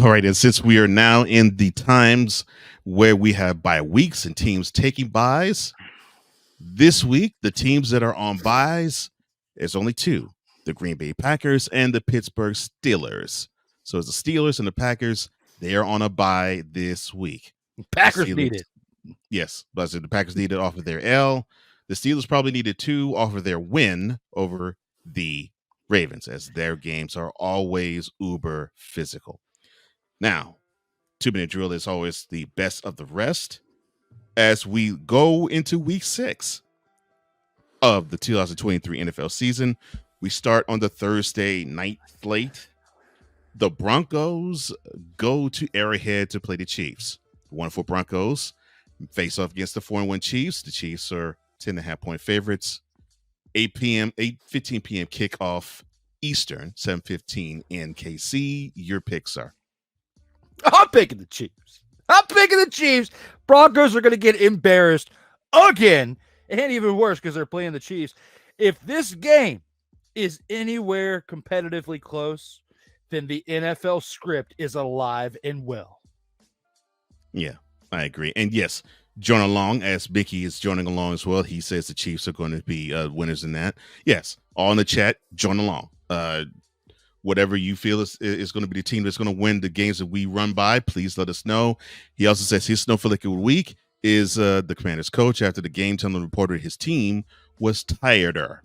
All right, and since we are now in the times where we have bye weeks and teams taking byes, this week the teams that are on byes, there's only two: the Green Bay Packers and the Pittsburgh Steelers. So it's the Steelers and the Packers. They are on a bye this week. Packers need it. Yes, but the Packers needed off of their L. The Steelers probably needed two off of their win over the Ravens, as their games are always uber physical. Now, 2 minute drill is always the best of the rest as we go into week 6 of the 2023 NFL season. We start on the Thursday night slate. The Broncos go to Arrowhead to play the Chiefs. 1-4 Broncos face off against the 4-1 Chiefs. The Chiefs are 10.5-point favorites. 8:15 p.m. kickoff Eastern, 7:15 in KC. Your picks are? I'm picking the Chiefs. Broncos are going to get embarrassed again, and even worse because they're playing the Chiefs. If this game is anywhere competitively close, then the NFL script is alive and well. Yeah, I agree. And yes, join along as Mickey is joining along as well. He says the Chiefs are going to be winners in that. Yes, all in the chat, join along. Whatever you feel is going to be the team that's going to win the games that we run by, please let us know. He also says his snowflake of the week is the Commanders coach after the game telling the reporter his team was tireder.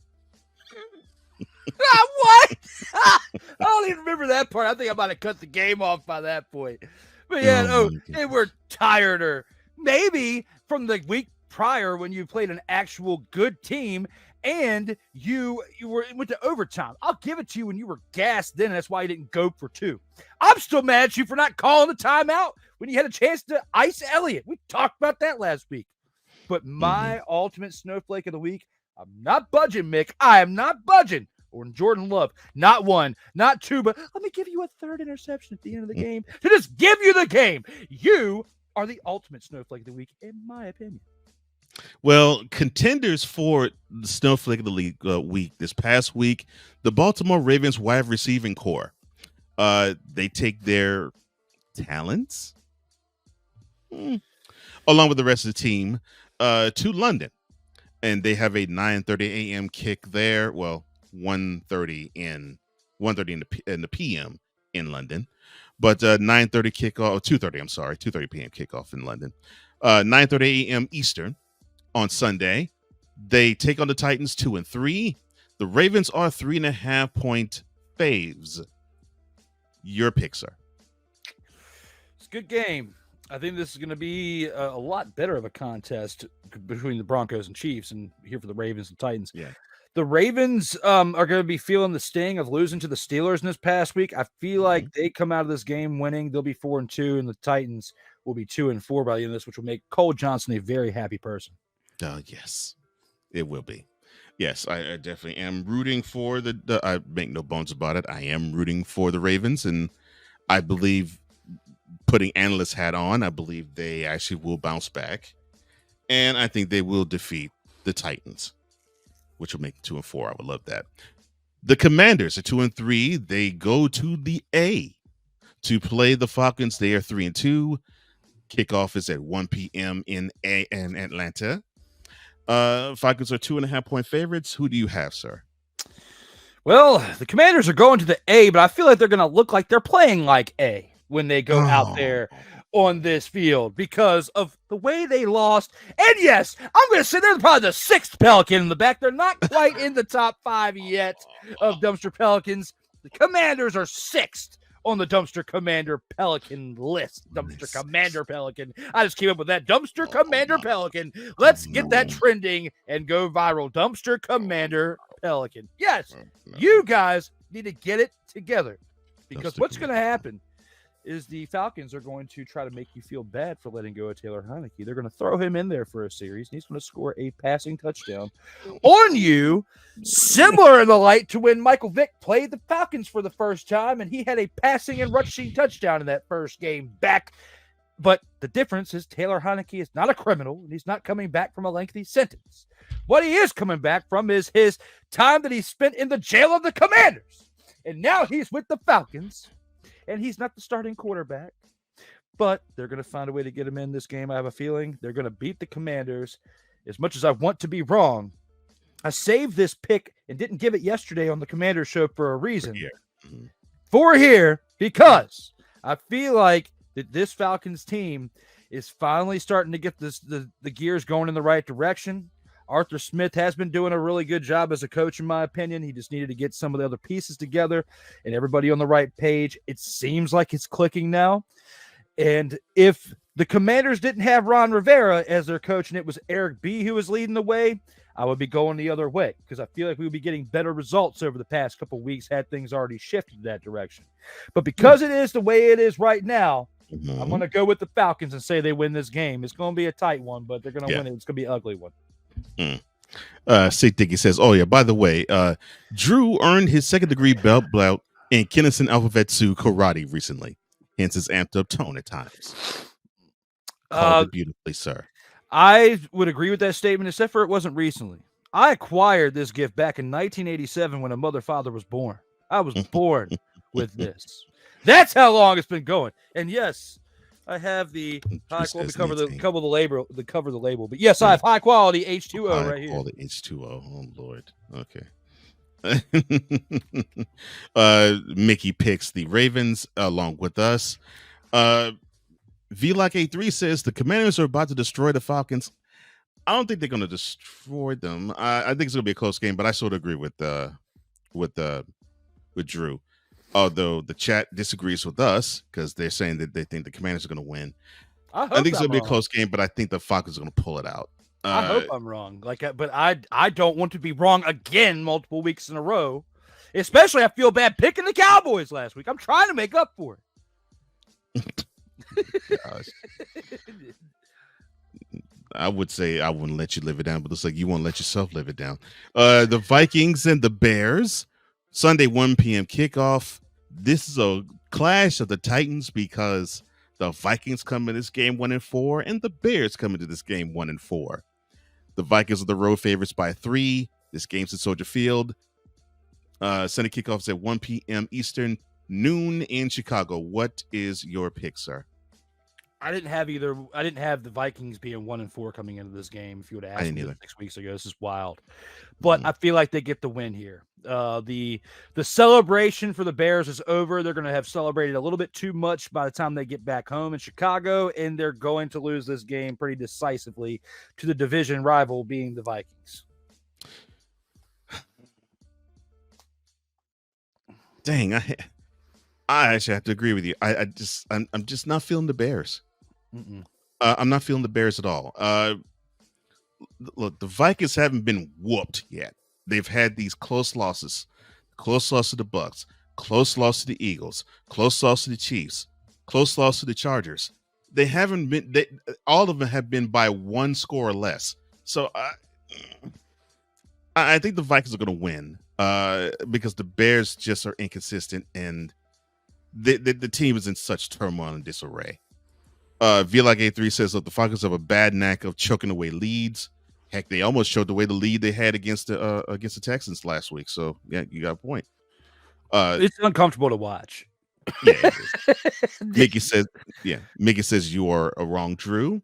What? I don't even remember that part. I think I might have cut the game off by that point. But yeah, they were tireder. Maybe from the week prior when you played an actual good team and you went to overtime. I'll give it to you when you were gassed then. That's why you didn't go for 2. I'm still mad at you for not calling the timeout when you had a chance to ice Elliott. We talked about that last week. But my ultimate snowflake of the week, I'm not budging, Mick. I am not budging. Or Jordan Love, not 1, not 2, but let me give you a 3rd interception at the end of the game to just give you the game. You are the ultimate snowflake of the week, in my opinion. Well, contenders for the snowflake of the league week this past week, the Baltimore Ravens wide receiving core. They take their talents along with the rest of the team to London, and they have a 9:30 a.m. kick there. Well, 1:30 in the PM in London, but 9:30 kickoff, 2:30. I'm sorry, 2:30 p.m. kickoff in London. 9:30 a.m. Eastern on Sunday. They take on the Titans 2-3. The Ravens are 3.5-point faves. Your picks are? It's a good game. I think this is going to be a lot better of a contest between the Broncos and Chiefs, and here for the Ravens and Titans. Yeah. The Ravens are going to be feeling the sting of losing to the Steelers in this past week. I feel like they come out of this game winning. They'll be 4-2, and the Titans will be 2-4 by the end of this, which will make Cole Johnson a very happy person. Yes, it will be. Yes, I definitely am rooting for I make no bones about it. I am rooting for the Ravens, and I believe, putting analyst hat on, I believe they actually will bounce back, and I think they will defeat the Titans, which will make it 2-4. I would love that. The Commanders are 2-3. They go to the A to play the Falcons. They are 3-2. Kickoff is at 1 p.m. in Atlanta. Falcons are 2.5-point favorites. Who do you have, sir? Well, the Commanders are going to the A, but I feel like they're going to look like they're playing like A when they go out there on this field because of the way they lost. And yes, I'm going to say they're probably the 6th Pelican in the back. They're not quite in the top 5 yet of Dumpster Pelicans. The Commanders are 6th on the Dumpster Commander Pelican list. Dumpster Commander Pelican. I just came up with that. Dumpster Commander Pelican. Let's get that trending and go viral. Dumpster Commander Pelican. Yes, you guys need to get it together because what's going to happen is the Falcons are going to try to make you feel bad for letting go of Taylor Heineke. They're going to throw him in there for a series, and he's going to score a passing touchdown on you, similar in the light to when Michael Vick played the Falcons for the first time, and he had a passing and rushing touchdown in that first game back. But the difference is Taylor Heineke is not a criminal, and he's not coming back from a lengthy sentence. What he is coming back from is his time that he spent in the jail of the Commanders. And now he's with the Falcons. and he's not the starting quarterback. But they're going to find a way to get him in this game. I have a feeling they're going to beat the Commanders. As much as I want to be wrong, I saved this pick and didn't give it yesterday on the Commanders show for a reason. For here, because I feel like that this Falcons team is finally starting to get the gears going in the right direction. Arthur Smith has been doing a really good job as a coach, in my opinion. He just needed to get some of the other pieces together and everybody on the right page. It seems like it's clicking now. And if the Commanders didn't have Ron Rivera as their coach and it was Eric B. who was leading the way, I would be going the other way because I feel like we would be getting better results over the past couple of weeks had things already shifted that direction. But because it is the way it is right now, I'm going to go with the Falcons and say they win this game. It's going to be a tight one, but they're going to win it. It's going to be an ugly one. Sig Dickey says, oh, yeah, by the way, Drew earned his second-degree belt in Kinnison Alphabet Sioux karate recently. Hence his amped-up tone at times. Called it beautifully, sir. I would agree with that statement, except for it wasn't recently. I acquired this gift back in 1987 when a mother-father was born. I was born with this. That's how long it's been going. And yes, I have the high quality cover the label. But yes, I have high quality H2O right here. High quality H2O. Oh Lord. Okay. Mickey picks the Ravens along with us. VLOC83 says the Commanders are about to destroy the Falcons. I don't think they're going to destroy them. I think it's going to be a close game, but I sort of agree with Drew. Although the chat disagrees with us because they're saying that they think the Commanders are going to win. I think it's going to be a close game, but I think the Falcons are going to pull it out. I hope I'm wrong. But I don't want to be wrong again multiple weeks in a row. Especially I feel bad picking the Cowboys last week. I'm trying to make up for it. Gosh. I would say I wouldn't let you live it down, but it's like you won't let yourself live it down. The Vikings and the Bears, Sunday 1 p.m. kickoff. This is a clash of the Titans because the Vikings come in this game 1-4, and the Bears come into this game 1-4. The Vikings are the road favorites by 3. This game's at Soldier Field. Sunday kickoff is at 1 p.m. Eastern, noon in Chicago. What is your pick, sir? I didn't have the Vikings being 1-4 coming into this game. If you would have asked me 6 weeks ago, this is wild. But I feel like they get the win here. The celebration for the Bears is over. They're going to have celebrated a little bit too much by the time they get back home in Chicago, and they're going to lose this game pretty decisively to the division rival being the Vikings. Dang, I actually have to agree with you. I'm just not feeling the Bears. I'm not feeling the Bears at all. Look, the Vikings haven't been whooped yet. They've had these close losses. Close loss to the Bucks, close loss to the Eagles, close loss to the Chiefs, close loss to the Chargers. They haven't been. All of them have been by one score or less. So I think the Vikings are going to win because the Bears just are inconsistent and the team is in such turmoil and disarray. VLOC83 says, look, the Falcons have a bad knack of choking away leads. Heck, they almost showed away the lead they had against the Texans last week. So, yeah, you got a point. It's uncomfortable to watch. Yeah, Mickey says you are wrong, Drew.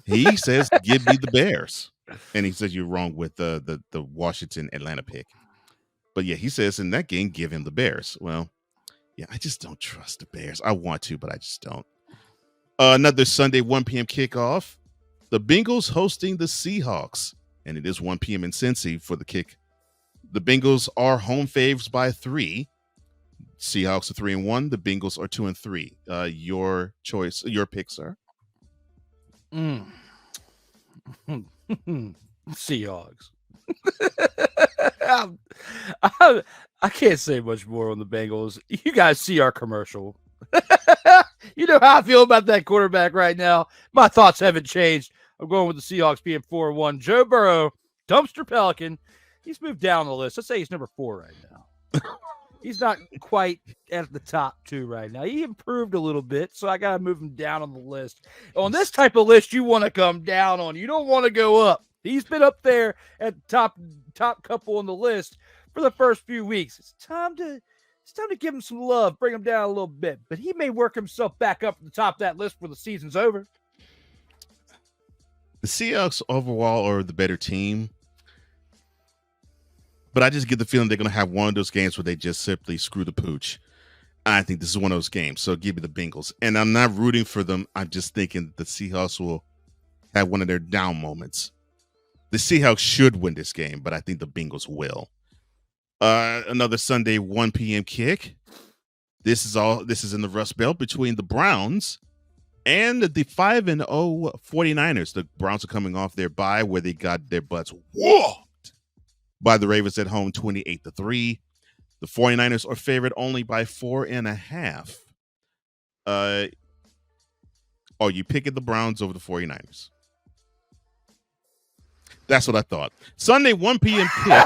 He says, give me the Bears. And he says you're wrong with the Washington Atlanta pick. But, yeah, he says in that game, give him the Bears. Well, yeah, I just don't trust the Bears. I want to, but I just don't. Another Sunday 1 p.m. kickoff. The Bengals hosting the Seahawks. And it is 1 p.m. in Cincy for the kick. The Bengals are home faves by 3. Seahawks are 3-1. The Bengals are 2-3. Your choice, your pick, sir. Seahawks. I can't say much more on the Bengals. You guys see our commercial. You know how I feel about that quarterback right now. My thoughts haven't changed. I'm going with the Seahawks being 4-1. Joe Burrow, dumpster Pelican. He's moved down the list. Let's say he's number 4 right now. He's not quite at the top 2 right now. He improved a little bit, so I got to move him down on the list. On this type of list, you want to come down on. You don't want to go up. He's been up there at top couple on the list for the first few weeks. It's time to it's time to give him some love, bring him down a little bit. But he may work himself back up at the top of that list when the season's over. The Seahawks overall are the better team, but I just get the feeling they're going to have one of those games where they just simply screw the pooch. I think this is one of those games, so give me the Bengals. And I'm not rooting for them. I'm just thinking the Seahawks will have one of their down moments. The Seahawks should win this game, but I think the Bengals will. Another Sunday 1 p.m. kick. This is in the Rust Belt between the Browns and the 5-0 49ers. The Browns are coming off their bye where they got their butts whooped by the Ravens at home 28-3. The 49ers are favored only by 4.5. Are you picking the Browns over the 49ers? That's what I thought. Sunday, 1 p.m. kick.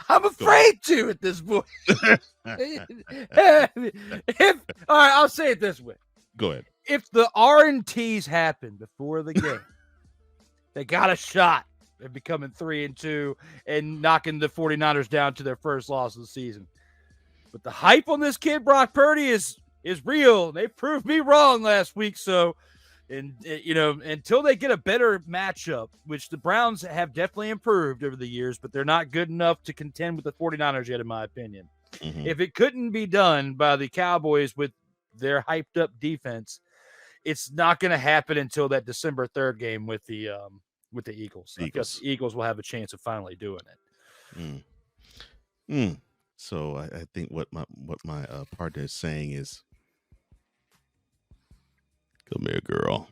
I'm afraid to at this point. All right, I'll say it this way. Go ahead. If the R&Ts happen before the game, they got a shot at becoming 3-2 and knocking the 49ers down to their first loss of the season. But the hype on this kid, Brock Purdy, is real. They proved me wrong last week, so... And, until they get a better matchup, which the Browns have definitely improved over the years, but they're not good enough to contend with the 49ers yet, in my opinion. Mm-hmm. If it couldn't be done by the Cowboys with their hyped up defense, it's not going to happen until that December 3rd game with the Eagles. I guess the Eagles will have a chance of finally doing it. So I think what my partner is saying is, come here, girl.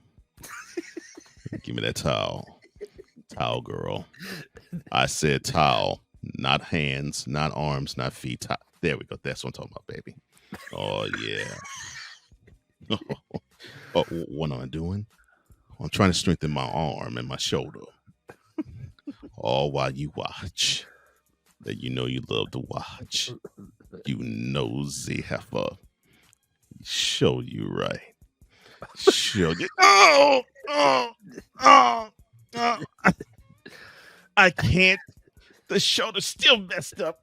Give me that towel. Towel, girl. I said towel, not hands, not arms, not feet. There we go. That's what I'm talking about, baby. Oh, yeah. Oh, what am I doing? I'm trying to strengthen my arm and my shoulder. All while you watch. That you know you love to watch. You nosy heifer. Show you right. Show you. I can't. The shoulder's still messed up.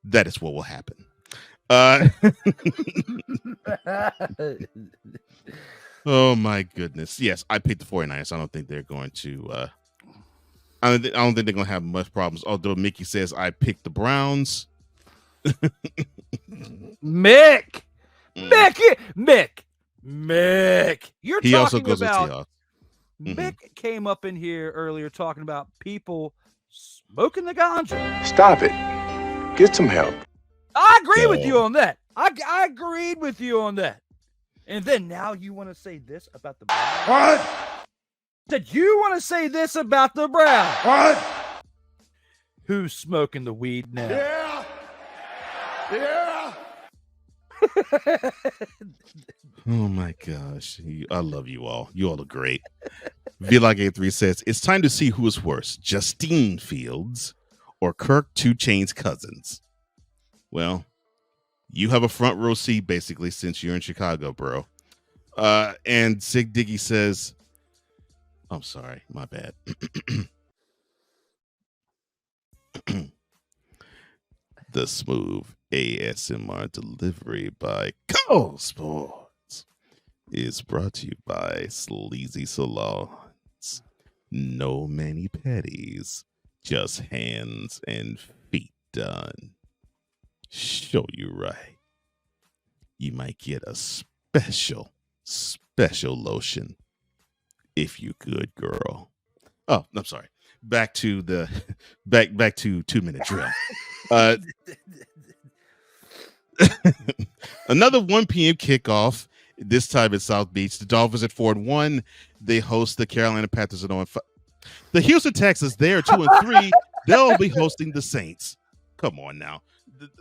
That is what will happen. Oh my goodness. Yes, I picked the 49ers. I don't think they're going to I don't think they're going to have much problems. Although Mickey says I picked the Browns. Mick. You're he talking also goes about with Seahawks. Mick came up in here earlier talking about people smoking the ganja. Stop it. Get some help. I agree with you on that. I agreed with you on that. And then now you want to say this about the Browns? What? That you want to say this about the Browns? What? Who's smoking the weed now? Yeah. Oh my gosh. I love you all. You all are great. Vlog83 says, it's time to see who is worse, Justine Fields or Kirk 2 Chainz Cousins. Well, you have a front row seat basically since you're in Chicago, bro. And Sig Diggy says, I'm sorry, my bad. The smooth ASMR delivery by Cole Sports is brought to you by Sleazy Salons. No mani pedis, just hands and feet done. Show you right. You might get a special lotion if you could, girl. Oh, I'm sorry. Back to 2-minute drill. Another 1 p.m. kickoff. This time at South Beach. The Dolphins at 4-1. They host the Carolina Panthers at 0-5. The Houston Texans, they are 2-3. They'll be hosting the Saints. Come on now. The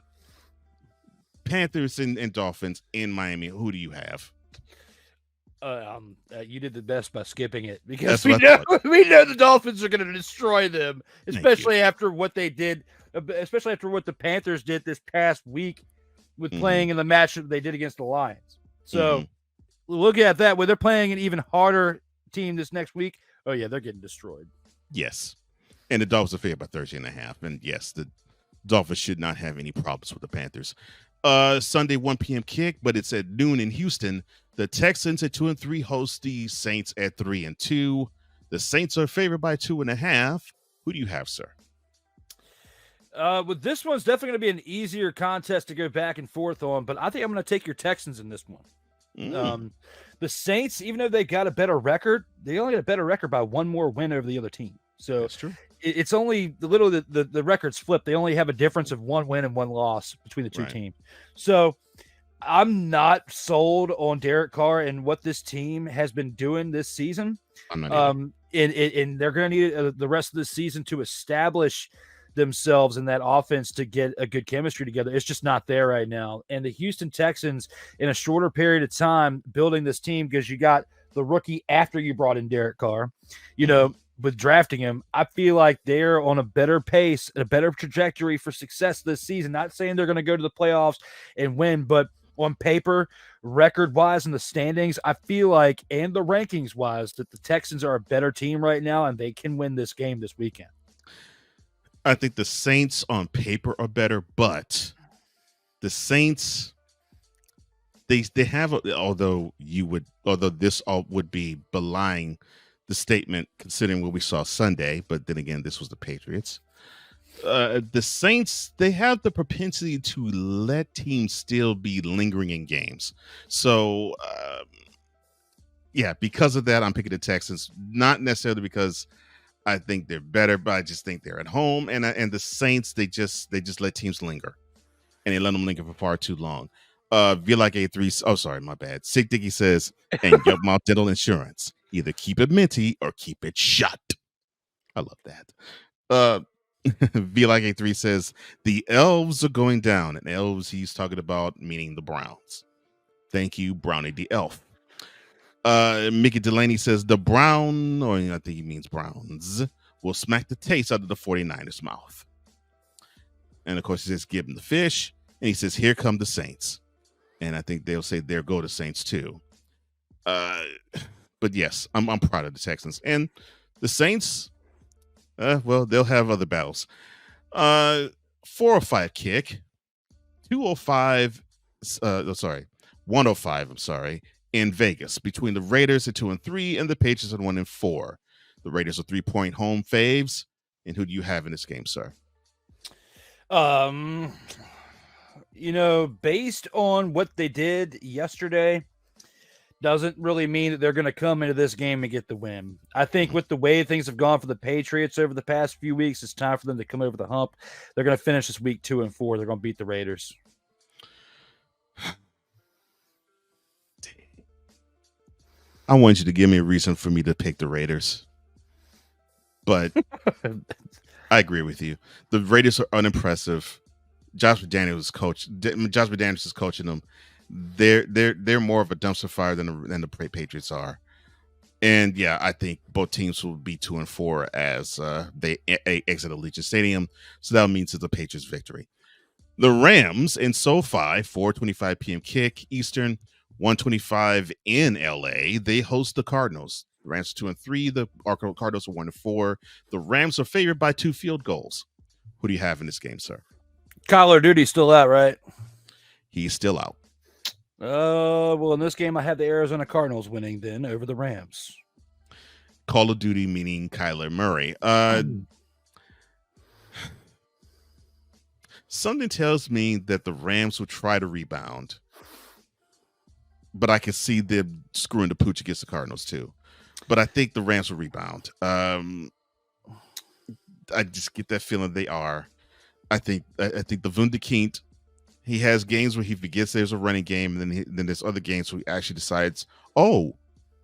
Panthers and Dolphins in Miami. Who do you have? You did the best by skipping it because we know the Dolphins are going to destroy them, especially after what they did, especially after what the Panthers did this past week. with playing in the matchup they did against the Lions. So looking at that, where they're playing an even harder team this next week, oh yeah, they're getting destroyed. Yes. And the Dolphins are favored by 13.5. And yes, the Dolphins should not have any problems with the Panthers. Sunday 1 p.m. kick, but it's at noon in Houston. The Texans at 2-3 host the Saints at 3-2. The Saints are favored by 2.5. Who do you have, sir? With this one's definitely going to be an easier contest to go back and forth on, but I think I'm going to take your Texans in this one. The Saints, even though they got a better record, they only got a better record by one more win over the other team. So that's true. It's only the records flip. They only have a difference of one win and one loss between the two teams. So I'm not sold on Derek Carr and what this team has been doing this season. I'm not and they're going to need the rest of the season to establish themselves in that offense to get a good chemistry together. It's just not there right now. And the Houston Texans, in a shorter period of time, building this team, because you got the rookie after you brought in Derek Carr, with drafting him, I feel like they're on a better pace, a better trajectory for success this season. Not saying they're going to go to the playoffs and win, but on paper, record-wise in the standings, I feel like, and the rankings-wise, that the Texans are a better team right now, and they can win this game this weekend. I think the Saints on paper are better, but the Saints, they have, although this all would be belying the statement considering what we saw Sunday, but then again, this was the Patriots. The Saints, they have the propensity to let teams still be lingering in games. So, because of that, I'm picking the Texans, not necessarily because I think they're better, but I just think they're at home. And the Saints, they just let teams linger, and they let them linger for far too long. Like A3. Oh, sorry, my bad. Sick Dicky says, and Yup Mouth Dental Insurance. Either keep it minty or keep it shut. I love that. Like A3 says, the elves are going down. And elves he's talking about meaning the Browns. Thank you, Brownie the elf. Mickey Delaney says the Brown, or I think he means Browns, will smack the taste out of the 49ers mouth. And of course he says give him the fish. And he says here come the Saints. And I think they'll say there go the Saints too. But yes, I'm proud of the Texans. And the Saints, they'll have other battles. 405 kick, 105, in Vegas between the Raiders at 2-3 and the Patriots at 1-4. The Raiders are 3-point home faves. And who do you have in this game, sir? Based on what they did yesterday, doesn't really mean that they're going to come into this game and get the win. I think with the way things have gone for the Patriots over the past few weeks, it's time for them to come over the hump. They're going to finish this week 2-4. They're going to beat the Raiders. I want you to give me a reason for me to pick the Raiders. But I agree with you. The Raiders are unimpressive. Josh McDaniels is coaching them. They're more of a dumpster fire than the Patriots are. And yeah, I think both teams will be 2-4 as they exit Allegiant Stadium. So that means it's the Patriots' victory. The Rams in SoFi, 4:25 p.m. kick Eastern, 1:25 in LA. They host the Cardinals. The Rams are 2-3. The Cardinals are 1-4. The Rams are favored by 2 field goals. Who do you have in this game, sir? Call of Duty's still out, right? He's still out. Well, in this game, I have the Arizona Cardinals winning then over the Rams. Call of Duty meaning Kyler Murray. Something tells me that the Rams will try to rebound, but I can see them screwing the pooch against the Cardinals too. But I think the Rams will rebound. I just get that feeling they are. I think the Wunderkind, he has games where he forgets there's a running game, and then there's other games where he actually decides, oh,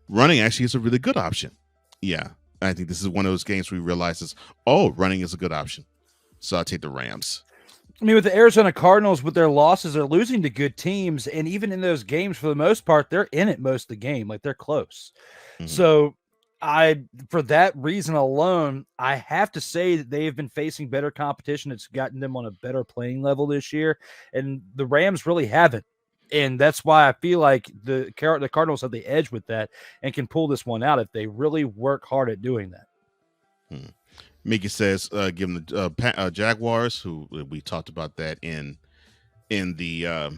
running actually is a really good option. Yeah, I think this is one of those games where he realizes, oh, running is a good option. So I'll take the Rams. I mean, with the Arizona Cardinals, with their losses, they're losing to good teams. And even in those games, for the most part, they're in it most of the game. Like, they're close. Mm-hmm. So For that reason alone, I have to say that they have been facing better competition. It's gotten them on a better playing level this year, and the Rams really haven't. And that's why I feel like the Cardinals have the edge with that and can pull this one out if they really work hard at doing that. Mickey says, give them the Jaguars, who we talked about that in the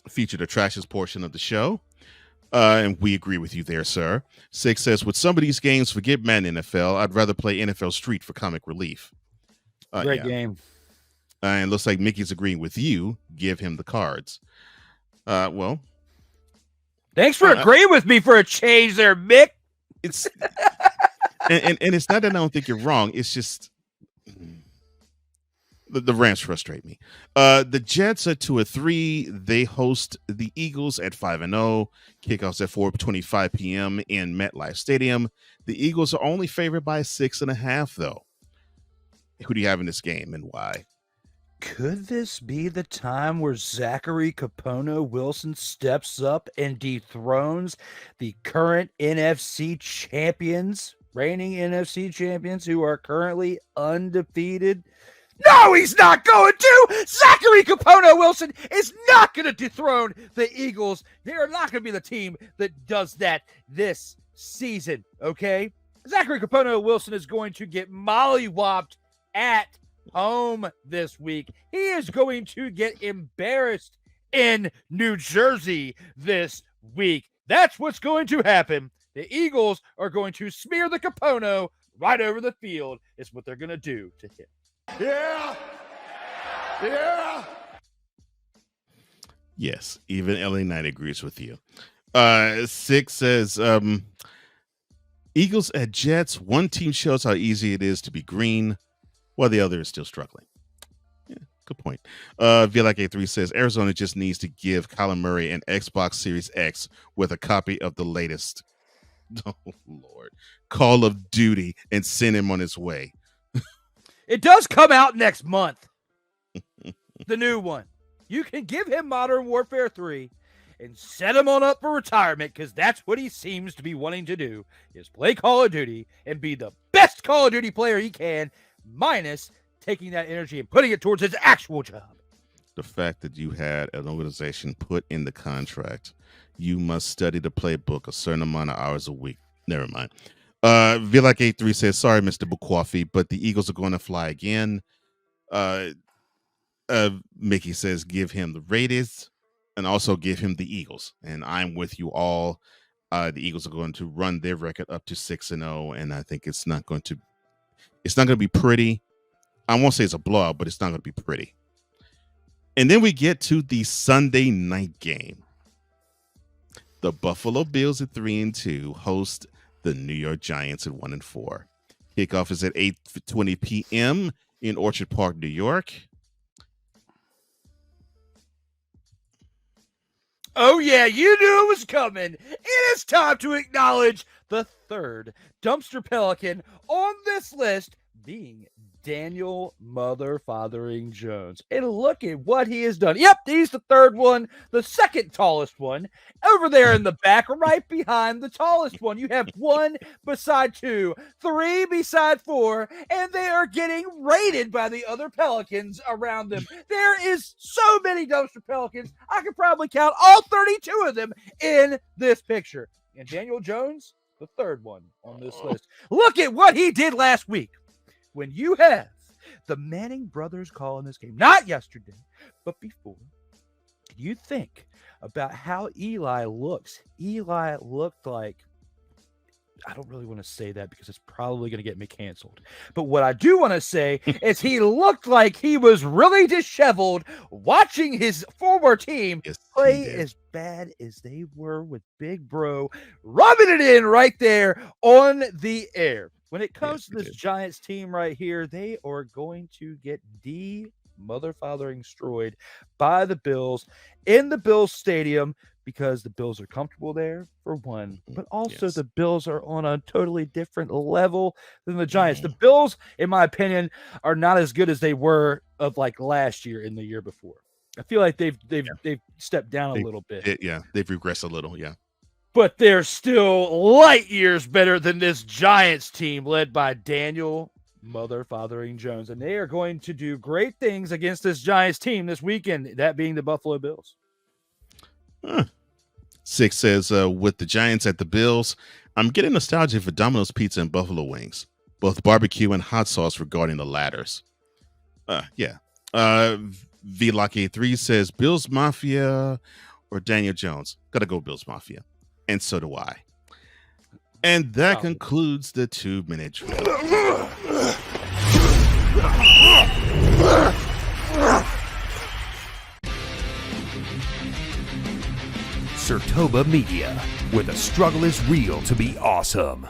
featured attractions portion of the show. And we agree with you there, sir. 6 says, with some of these games, forget Madden NFL. I'd rather play NFL Street for comic relief. Great game. And looks like Mickey's agreeing with you. Give him the cards. Well, thanks for agreeing with me for a change there, Mick. It's and it's not that I don't think you're wrong. It's just the Rams frustrate me. The Jets are 2-3. They host the Eagles at 5-0. Kickoffs at 4:25 p.m. in MetLife Stadium. The Eagles are only favored by 6.5, though. Who do you have in this game and why? Could this be the time where Zachary Capono Wilson steps up and dethrones the current NFC champions, reigning NFC champions, who are currently undefeated? No, he's not going to. Zachary Capono Wilson is not going to dethrone the Eagles. They are not going to be the team that does that this season, okay? Zachary Capono Wilson is going to get mollywopped at home this week. He is going to get embarrassed in New Jersey this week. That's what's going to happen. The Eagles are going to smear the Capono right over the field. Is what they're going to do to him. Yeah. Yeah. Yes, even LA Knight agrees with you. 6 says, Eagles at Jets. One team shows how easy it is to be green, while the other is still struggling. Yeah, good point. Like A3 says, Arizona just needs to give Kyler Murray an Xbox Series X with a copy of the latest, oh Lord, Call of Duty and send him on his way. It does come out next month. The new one. You can give him Modern Warfare 3 and set him on up for retirement, because that's what he seems to be wanting to do, is play Call of Duty and be the best Call of Duty player he can, minus taking that energy and putting it towards his actual job. The fact that you had an organization put in the contract, you must study the playbook a certain amount of hours a week. Never mind. Like A3 says, sorry, Mr. Bukwafi, but the Eagles are going to fly again. Mickey says, give him the Raiders and also give him the Eagles. And I'm with you all. The Eagles are going to run their record up to 6-0, and I think it's not going to be pretty. I won't say it's a blowout, but it's not going to be pretty. And then we get to the Sunday night game. The Buffalo Bills at 3-2 host the New York Giants at 1-4. Kickoff is at 8:20 p.m. in Orchard Park, New York. Oh, yeah, you knew it was coming. It is time to acknowledge the third dumpster pelican on this list, being Daniel Mother-Fathering Jones. And look at what he has done. Yep, he's the third one, the second tallest one. Over there in the back, right behind the tallest one. You have 1 beside 2, 3 beside 4, and they are getting raided by the other pelicans around them. There is so many dumpster pelicans, I could probably count all 32 of them in this picture. And Daniel Jones, the third one on this list. Look at what he did last week. When you have the Manning brothers calling this game, not yesterday, but before, you think about how Eli looks. Eli looked like, I don't really want to say that because it's probably going to get me canceled. But what I do want to say is he looked like he was really disheveled watching his former team play as bad as they were with Big Bro, rubbing it in right there on the air. When it comes to this Giants team right here, they are going to get mother-fathering destroyed by the Bills in the Bills Stadium, because the Bills are comfortable there, for one, but also the Bills are on a totally different level than the Giants. The Bills, in my opinion, are not as good as they were of like last year and the year before. I feel like they've stepped down a little bit. They've regressed a little, yeah. but they're still light years better than this Giants team led by Daniel Mother-Fathering Jones. And they are going to do great things against this Giants team this weekend, that being the Buffalo Bills. 6 says, with the Giants at the Bills, I'm getting nostalgia for Domino's Pizza and Buffalo Wings, both barbecue and hot sauce regarding the ladders. Yeah. VLock83 says, Bills Mafia or Daniel Jones. Gotta go Bills Mafia. And so do I. And that concludes the 2-minute drill. Sertoba Media, where the struggle is real to be awesome.